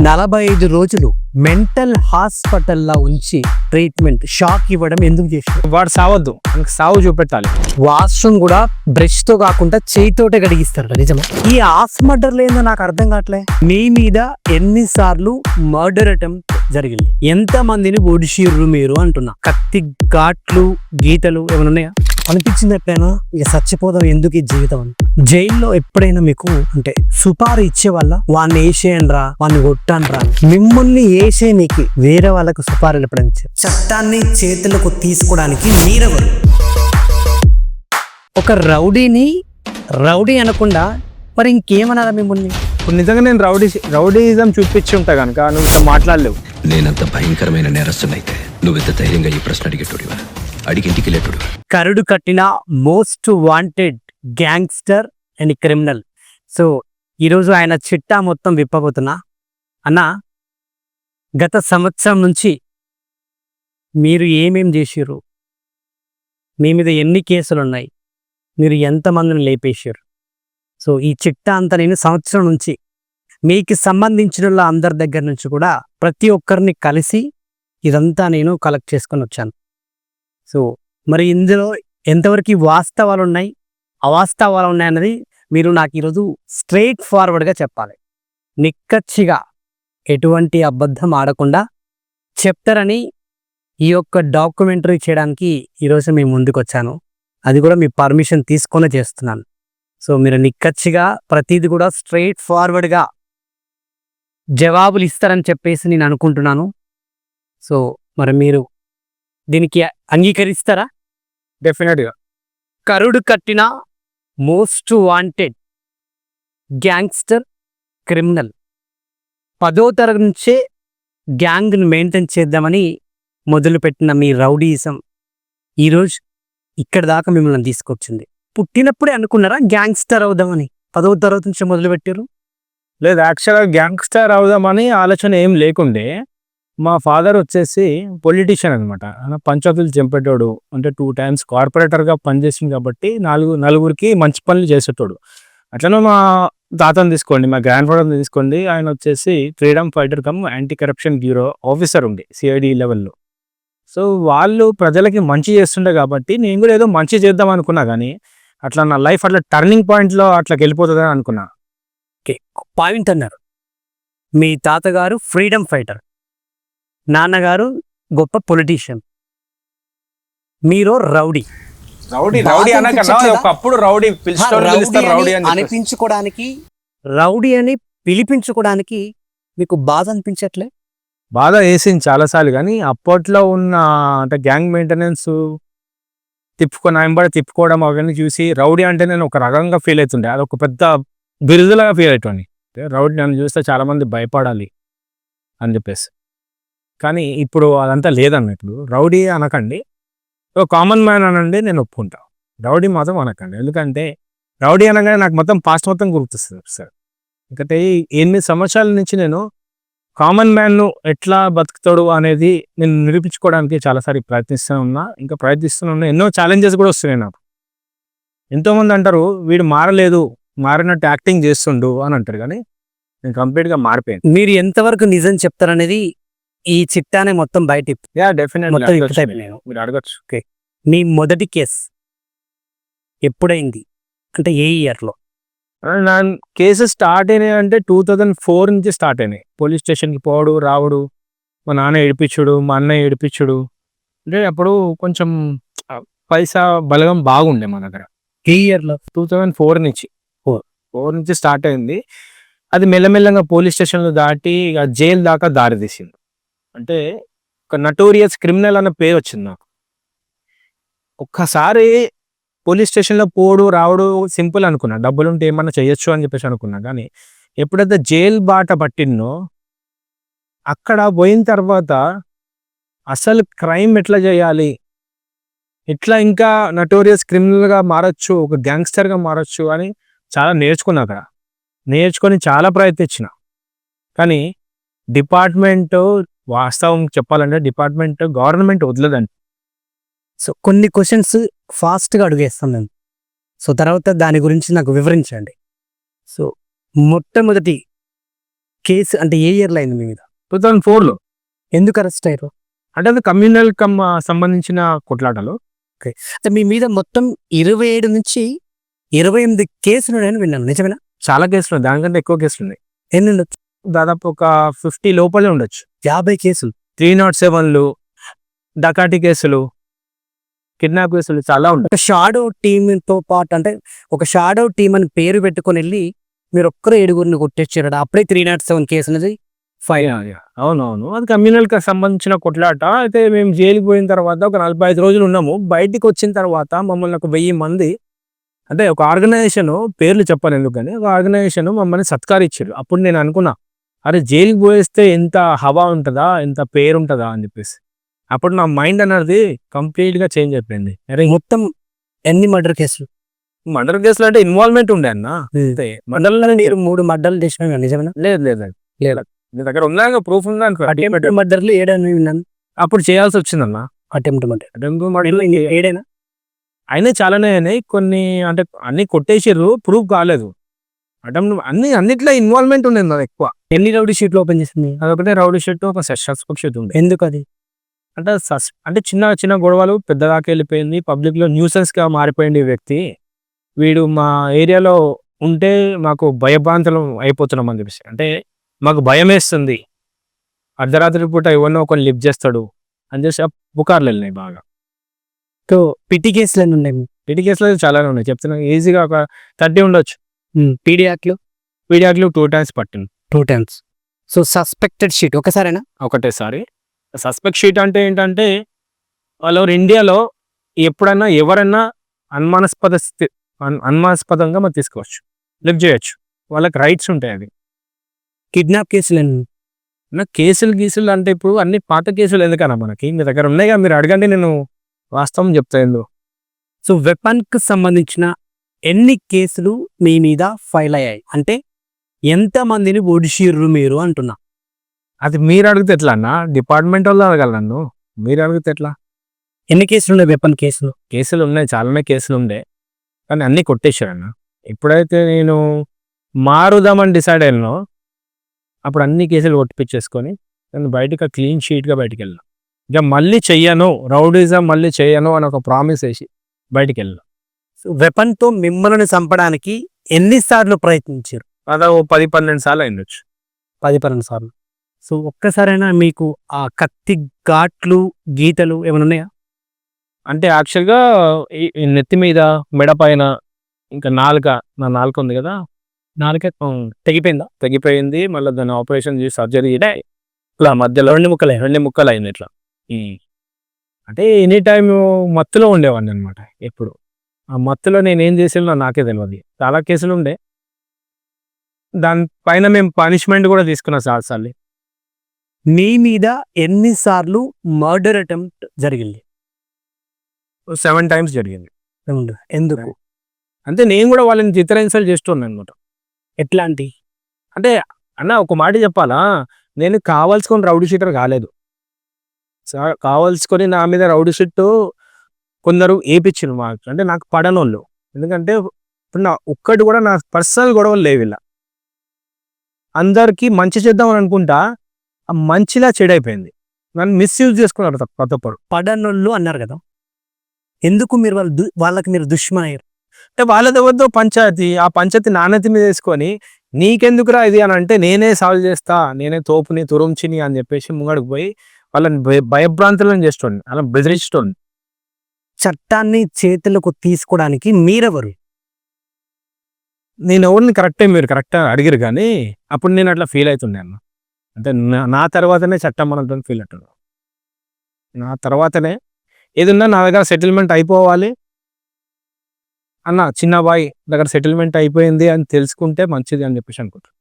45 రోజులు మెంటల్ హాస్పిటల్లో ఉంచి ట్రీట్మెంట్ షాక్ ఇవ్వడం ఎందుకు చేశారు? వాడు సావద్దు, మనకి సావు చూపెట్టాలి. వాష్రూమ్ కూడా బ్రష్ తో కాకుండా చేయితోటే గడిగిస్తారు. నిజమా? ఈ హాస్పిటల్ ఏందో నాకు అర్థం కావట్లే. మీ మీద ఎన్నిసార్లు మర్డర్ అటెంప్ట్ జరిగింది? ఎంత మందిని ఒడిషిర్రు మీరు అంటున్నా? కత్తి ఘాట్లు గీతలు ఏమైనా ఉన్నాయా? అనిపించింది ఎప్పుడైనా ఇక చచ్చిపోదాం ఎందుకు ఈ జీవితం అని? జైల్లో ఎప్పుడైనా మీకు అంటే సుపారు ఇచ్చే వాళ్ళ వాడిని వేసేయండ్రా, వాడిని కొట్టండ్రా, మిమ్మల్ని వేసేనికి వేరే వాళ్ళకు సుపారీలు ఎప్పుడైనా ఇచ్చారు? చట్టాన్ని చేతులకు తీసుకోవడానికి మీరెవరు? ఒక రౌడీని రౌడీ అనకుండా మరి ఇంకేమన్నారా మిమ్మల్ని? ఇప్పుడు నిజంగా నేను రౌడీయిజం చూపించి ఉంటా కనుక నువ్వు ఇట్లా మాట్లాడలేవు. నేనంత భయంకరమైన నేరస్తున్నైతే నువ్వెంత ధైర్యంగా ఈ ప్రశ్న అడిగేటోడివా? అడిగింటికి లేటుడు. కరుడు కట్టిన most wanted gangster and criminal. So ఈరోజు ఆయన చిట్టా మొత్తం విప్పబోతున్నా. అన్న, గత సంవత్సరం నుంచి మీరు ఏమేం చేసిర్రు? మీ మీద ఎన్ని కేసులు ఉన్నాయి? మీరు ఎంతమందిని లేపేసారు? సో ఈ చిట్టా అంతా నేను సంవత్సరం నుంచి మీకు సంబంధించిన అందరి దగ్గర నుంచి కూడా ప్రతి ఒక్కరిని కలిసి ఇదంతా నేను కలెక్ట్ చేసుకొని వచ్చాను. సో మరి ఇందులో ఎంతవరకు వాస్తవాలు ఉన్నాయి, అవాస్తవాలు ఉన్నాయి అన్నది మీరు నాకు ఈరోజు స్ట్రైట్ ఫార్వర్డ్గా చెప్పాలి. నిక్కచ్చిగా ఎటువంటి అబద్ధం ఆడకుండా చెప్తారని ఈ యొక్క డాక్యుమెంటరీ చేయడానికి ఈరోజు మేము ముందుకు వచ్చాను. అది కూడా మీ పర్మిషన్ తీసుకొని చేస్తున్నాను. సో మీరు నిక్కచ్చిగా ప్రతిదీ కూడా స్ట్రైట్ ఫార్వర్డ్గా జవాబులు ఇస్తారని చెప్పేసి నేను అనుకుంటున్నాను. సో మరి మీరు దీనికి అంగీకరిస్తారా? డెఫినెట్గా. కరుడు కట్టిన మోస్ట్ వాంటెడ్ గ్యాంగ్స్టర్ క్రిమినల్ 10వ తరగతి నుంచే గ్యాంగ్ని మెయింటైన్ చేద్దామని మొదలుపెట్టిన మీ రౌడీయిజం ఈరోజు ఇక్కడ దాకా మిమ్మల్ని తీసుకొచ్చింది. పుట్టినప్పుడే అనుకున్నారా గ్యాంగ్స్టర్ అవుదామని? 10వ తరగతి నుంచి మొదలుపెట్టారు? లేదు, యాక్చువల్గా గ్యాంగ్స్టర్ అవుదామని ఆలోచన ఏం లేకుండే. మా ఫాదర్ వచ్చేసి పొలిటీషియన్ అనమాట. పంచాయతీలు చంపేటోడు. అంటే 2 times కార్పొరేటర్గా పనిచేసింది కాబట్టి నలుగురికి మంచి పనులు చేసేటోడు. అట్లనే మా తాతను తీసుకోండి, మా గ్రాండ్ ఫాదర్ని తీసుకోండి. ఆయన వచ్చేసి freedom fighter come anti corruption bureau officer ఉండే సిఐడి లెవెల్లో. సో వాళ్ళు ప్రజలకి మంచి చేస్తుండే కాబట్టి నేను కూడా ఏదో మంచి చేద్దాం అనుకున్నా. కానీ అట్లా నా లైఫ్ అట్లా టర్నింగ్ పాయింట్లో అట్లా వెళ్ళిపోతుందని అనుకున్నా. ఓకే, పాయింట్ అన్నారు. మీ తాతగారు ఫ్రీడమ్ ఫైటర్, నాన్నగారు గొప్ప పొలిటీషియన్, మీరు రౌడీ. రౌడీ అనకన్నా ఒకప్పుడు రౌడీ అనిపించుకోవడానికి, రౌడీ అని పిలిపించుకోవడానికి మీకు బాధ అనిపించట్లే? బాధ వేసింది చాలాసార్లు. కానీ అప్పట్లో ఉన్న అంటే గ్యాంగ్ మెయింటెనెన్స్ తిప్పుకోవడం అవన్నీ చూసి రౌడీ అంటే నేను ఒక రకంగా ఫీల్ అవుతుండే. అది ఒక పెద్ద బిరుదులాగా ఫీల్ అవుతుంది. రౌడీ నన్ను చూస్తే చాలామంది భయపడాలి అని చెప్పేసి. కానీ ఇప్పుడు అదంతా లేదన్నట్లు. రౌడీ అనకండి, కామన్ మ్యాన్ అనండి, నేను ఒప్పుకుంటా. రౌడీ మాత్రం అనకండి. ఎందుకంటే రౌడీ అనగానే నాకు మొత్తం పాస్ట్ మొత్తం గుర్తొస్తుంది సార్. ఎందుకంటే 8 సంవత్సరాల నుంచి నేను కామన్ మ్యాన్ను ఎట్లా బతుకుతాడు అనేది నేను నిరూపించుకోవడానికి చాలాసారి ప్రయత్నిస్తూనే ఉన్నా. ఇంకా ప్రయత్నిస్తూనే ఉన్నా. ఎన్నో ఛాలెంజెస్ కూడా వస్తున్నాయి నాకు. ఎంతోమంది అంటారు వీడు మారలేదు, మారినట్టు యాక్టింగ్ చేస్తుండు అని అంటారు. కానీ నేను కంప్లీట్గా మారిపోయాను. మీరు ఎంతవరకు నిజం చెప్తారనేది ఈ చిట్టానే మొత్తం బయట మీరు అడగచ్చు. ఓకే, మీ మొదటి కేసు ఎప్పుడైంది? అంటే ఏ ఇయర్లో? నా కేసెస్ స్టార్ట్ అయినాయి అంటే 2004 నుంచి స్టార్ట్ అయినాయి. పోలీస్ స్టేషన్కి పోవడు రావడు, మా నాన్న ఏడిపించుడు, మా అన్నయ్య ఏడిపించుడు. అంటే అప్పుడు కొంచెం పైసా బలగం బాగుండే మా దగ్గర. ఏ ఇయర్లో? 2004 నుంచి 4 నుంచి స్టార్ట్ అయింది. అది మెల్లమెల్లగా పోలీస్ స్టేషన్లు దాటి ఇక జైలు దాకా దారి తీసింది. అంటే ఒక నటోరియస్ క్రిమినల్ అన్న పేరు వచ్చింది నాకు. ఒక్కసారి పోలీస్ స్టేషన్లో పోడు రావడు సింపుల్ అనుకున్నా, డబ్బులు ఉంటే ఏమన్నా చేయొచ్చు అని చెప్పేసి అనుకున్నా. కానీ ఎప్పుడైతే జైలు బాట పట్టిందో అక్కడ పోయిన తర్వాత అసలు క్రైమ్ ఎట్లా చేయాలి, ఎట్లా ఇంకా నటోరియస్ క్రిమినల్గా మారచ్చు, ఒక గ్యాంగ్స్టర్గా మారచ్చు అని చాలా నేర్చుకున్నా. అక్కడ నేర్చుకొని చాలా ప్రయత్నించిన. కానీ డిపార్ట్మెంట్, వాస్తవం చెప్పాలంటే డిపార్ట్మెంట్, గవర్నమెంట్ వదలదండి. సో కొన్ని క్వశ్చన్స్ ఫాస్ట్గా అడిగేస్తాం నేను. సో తర్వాత దాని గురించి నాకు వివరించండి. సో మొట్టమొదటి కేసు అంటే ఏ ఇయర్లో అయింది మీ మీద? 2004లో. ఎందుకు అరెస్ట్ అయ్యారు? అంటే అది కమ్యూనల్ సంబంధించిన కొట్లాటలు. అంటే మీ మీద మొత్తం 27 నుంచి 28 కేసులు నేను విన్నాను, నిజమేనా? చాలా కేసులు ఉన్నాయి, దానికంటే ఎక్కువ కేసులు ఉన్నాయి. ఎన్ని ఉండొచ్చు? దాదాపు ఒక 50 లోపలే ఉండొచ్చు. 50 కేసులు. 307లు, డకాటీ కేసులు, కిడ్నాప్ కేసులు చాలా ఉంటాయి. ఒక షాడో టీంతో పాటు అంటే ఒక షాడో టీం అని పేరు పెట్టుకొని వెళ్ళి మీరు ఒక్కరు 7గురిని కొట్టేచ్చారు. అప్పుడే 307 కేసు అనేది ఫైల్. అవునవును, అది కమ్యూనల్ కి సంబంధించిన కొట్లాట. అయితే మేము జైలుకి పోయిన తర్వాత ఒక 45 రోజులు ఉన్నాము. బయటికి వచ్చిన తర్వాత మమ్మల్ని ఒక 1000 మంది, అంటే ఒక ఆర్గనైజేషన్, పేర్లు చెప్పాను ఎందుకని, ఒక ఆర్గనైజేషన్ మమ్మల్ని సత్కారిచ్చారు. అప్పుడు నేను అనుకున్నా, అరే జైలుకి పోయేస్తే ఎంత హవా ఉంటుందా, ఎంత పేరు ఉంటుందా అని చెప్పేసి. అప్పుడు నా మైండ్ అనేది కంప్లీట్గా చేంజ్ అయిపోయింది. అరే మొత్తం ఎన్ని మర్డర్ కేసులు? మర్డర్ కేసులు అంటే ఇన్వాల్వ్మెంట్ ఉండే అన్న. అంతే. మర్డర్లో మీరు 3 మర్డర్లు చేసినా, నిజమేనా? లేదు లేదు, నీ దగ్గర ఉందా ప్రూఫ్ ఉందా అనుకో. అటెంప్ట్ మర్డర్లు 7 అని విన్నాను. అప్పుడు చేయాల్సి వచ్చిందన్న. అటెంప్ట్ మర్డర్ మర్డర్ 7 అయినా చాలానే అయినాయి. కొన్ని అంటే అన్ని కొట్టేసిర్రు, ప్రూఫ్ కాలేదు. అన్నిట్లో ఇన్వాల్వ్మెంట్ ఉండేది నాకు ఎక్కువ. ఎన్ని రౌడీ షీట్లు ఓపెన్ చేసింది? అదొకటే రౌడీ షీట్, ఒక సస్పెక్ట్ షీట్ ఉంది. ఎందుకు అది? అంటే చిన్న చిన్న గొడవలు పెద్ద దాకా వెళ్ళిపోయింది. పబ్లిక్ లో న్యూసెన్స్ గా మారిపోయింది ఈ వ్యక్తి. వీడు మా ఏరియాలో ఉంటే మాకు భయభ్రాంతులు అయిపోతున్నాం అని చెప్పేసి, అంటే మాకు భయం వేస్తుంది, అర్ధరాత్రి పూట ఎవరినో ఒకరిని లిఫ్ట్ చేస్తాడు అని చెప్పి పుకార్లు వెళ్ళినాయి బాగా. సో పిటి కేసులు ఎన్ని ఉన్నాయి? పిటి కేసులు చాలానే ఉన్నాయి, చెప్తున్నా. ఈజీగా ఒక 30 ఉండొచ్చు. పీడీ యాక్ట్లు 2 times పట్టింది. 2 times. సో సస్పెక్టెడ్ షీట్ ఒకసారేనా? ఒకటేసారి. సస్పెక్ట్ షీట్ అంటే ఏంటంటే వాళ్ళు ఇండియాలో ఎప్పుడైనా ఎవరైనా అనుమానాస్పదంగా మనం తీసుకోవచ్చు, లిఫ్ట్ చేయొచ్చు, వాళ్ళకి రైట్స్ ఉంటాయి. అది కిడ్నాప్ కేసులు ఎన్ని? కేసులు అంటే ఇప్పుడు అన్ని పాత కేసులు ఎందుకన్నా మనకి, మీ దగ్గర ఉన్నాయిగా, మీరు అడగండి, నేను వాస్తవం చెప్తా ఏందో. సో వెపన్కి సంబంధించిన ఎన్ని కేసులు మీ మీద ఫైల్ అయ్యాయి, అంటే ఎంతమందిని ఒడిషిర్రు మీరు అంటున్నా? అది మీరు అడిగితే ఎట్లా అన్న, డిపార్ట్మెంట్ వాళ్ళు అడగాలి నన్ను, మీరు అడిగితే ఎట్లా? ఎన్ని కేసులు ఉన్నాయి వెపన్ కేసులు? కేసులు ఉన్నాయి, చాలానే కేసులు ఉండే, కానీ అన్నీ కొట్టేశారన్న. ఎప్పుడైతే నేను మారుదామని డిసైడ్ అయినానో అప్పుడు అన్ని కేసులు కొట్టిపించేసుకొని నేను బయటకు క్లీన్ షీట్గా బయటికి వెళ్ళాను. ఇక మళ్ళీ చెయ్యను, రౌడీజం మళ్ళీ చెయ్యను అని ఒక ప్రామిస్ వేసి బయటికి వెళ్ళాను. సో వెపన్తో మిమ్మల్ని చంపడానికి ఎన్నిసార్లు ప్రయత్నించారు? అలా 10-12 సార్లు అయిండొచ్చు. 10-12 సార్లు. సో ఒక్కసారైనా మీకు ఆ కత్తి ఘాట్లు గీతలు ఏమైనా ఉన్నాయా? అంటే యాక్చువల్గా ఈ నెత్తి మీద, మెడ పైన, ఇంకా నా నాలుక ఉంది కదా, నాలుక తెగిపోయింది. మళ్ళీ దాన్ని ఆపరేషన్ చేసి సర్జరీ ఇట్లా మధ్యలో 2 ముక్కలు అయింది ఇట్లా. అంటే ఎనీ టైం మత్తులో ఉండేవాడిని అనమాట. ఎప్పుడు ఆ మత్తులో నేను ఏం చేసానో నాకే తెలియదు. చాలా కేసులు ఉండే, దానిపైన మేము పనిష్మెంట్ కూడా తీసుకున్నాం చాలాసార్లు. మీ మీద ఎన్నిసార్లు మర్డర్ అటెంప్ట్ జరిగింది? 7 times జరిగింది. ఎందుకు? అంటే నేను కూడా వాళ్ళని చిత్రహింసలు చేస్తున్నాను అనమాట. ఎట్లాంటి? అంటే అన్న ఒక మాట చెప్పాలా, నేను కావాల్సుకొని రౌడీ షీటర్ కాలేదు. కావాల్సుకొని నా మీద రౌడీ షీట్ కొందరు వేయించారు మాకు, అంటే నాకు పడనోళ్ళు. ఎందుకంటే ఇప్పుడు నా ఒక్కటి కూడా నా పర్సనల్ గొడవలు లేవు. ఇలా అందరికీ మంచి చేద్దామని అనుకుంటా, ఆ మంచిలా చెడైపోయింది. నన్ను మిస్యూజ్ చేసుకున్నారు ప్రతి ఒక్కరు. పడనోళ్ళు అన్నారు కదా, ఎందుకు మీరు వాళ్ళకి మీరు దుష్మన్ అయ్యారు? అంటే వాళ్ళదెవరితో పంచాయతీ, ఆ పంచాయతీ నాణ్యత మీద వేసుకొని నీకెందుకురా ఇది అని అంటే, నేనే సాల్వ్ చేస్తా, నేనే తోపుని తురుంచిని అని చెప్పేసి ముంగడికి పోయి వాళ్ళని భయభ్రాంతులను చేస్తుంది, అలా బెదిరిస్తుంది. చట్టాన్ని చేతులకు తీసుకోవడానికి మీరెవరు? నేను ఎవరిని మీరు కరెక్ట్గా అడిగారు, కానీ అప్పుడు నేను అట్లా ఫీల్ అవుతుండే అన్న. అంటే నా తర్వాతనే చట్టం మనతో ఫీల్ అవుతున్నాను. నా తర్వాతనే ఏదన్నా నా దగ్గర సెటిల్మెంట్ అయిపోవాలి అన్న, చిన్న బాయ్ దగ్గర సెటిల్మెంట్ అయిపోయింది అని తెలుసుకుంటే మంచిది అని చెప్పేసి అనుకుంటాను.